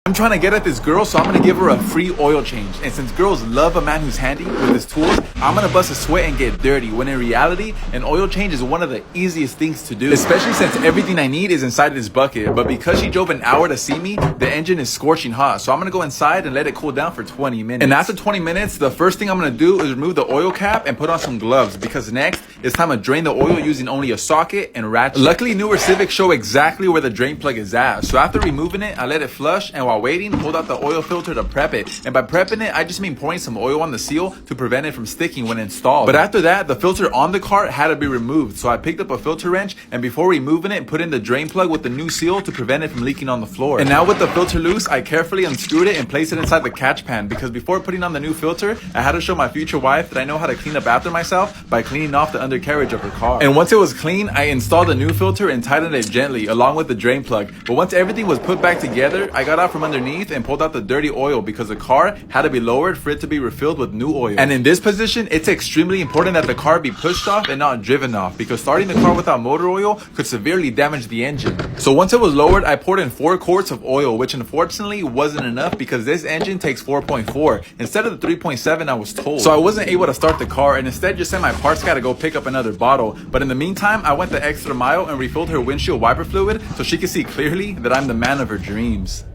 I'm trying to get at this girl, so I'm gonna give her a free oil change. And since girls love a man who's handy with his tools, I'm gonna bust a sweat and get dirty, when in reality, an oil change is one of the easiest things to do, especially since everything I need is inside this bucket. But because she drove an hour to see me, the engine is scorching hot, so I'm gonna go inside and let it cool down for 20 minutes. And after 20 minutes, the first thing I'm gonna do is remove the oil cap and put on some gloves, because next it's time to drain the oil using only a socket and ratchet. Luckily, newer Civics show exactly where the drain plug is at, so after removing it, I let it flush, and while waiting, pulled out the oil filter to prep it. And by prepping it, I just mean pouring some oil on the seal to prevent it from sticking when installed. But after that, the filter on the cart had to be removed, so I picked up a filter wrench, and before removing it, put in the drain plug with the new seal to prevent it from leaking on the floor. And now with the filter loose, I carefully unscrewed it and placed it inside the catch pan, because before putting on the new filter, I had to show my future wife that I know how to clean up after myself by cleaning off the undercarriage of her car. And once it was clean, I installed a new filter and tightened it gently along with the drain plug. But once everything was put back together, I got out from underneath and pulled out the dirty oil, because the car had to be lowered for it to be refilled with new oil. And in this position, it's extremely important that the car be pushed off and not driven off, because starting the car without motor oil could severely damage the engine. So once it was lowered, I poured in 4 quarts of oil, which unfortunately wasn't enough because this engine takes 4.4 instead of the 3.7 I was told. So I wasn't able to start the car, and instead just sent my parts guy to go pick up another bottle. But in the meantime, I went the extra mile and refilled her windshield wiper fluid so she could see clearly that I'm the man of her dreams.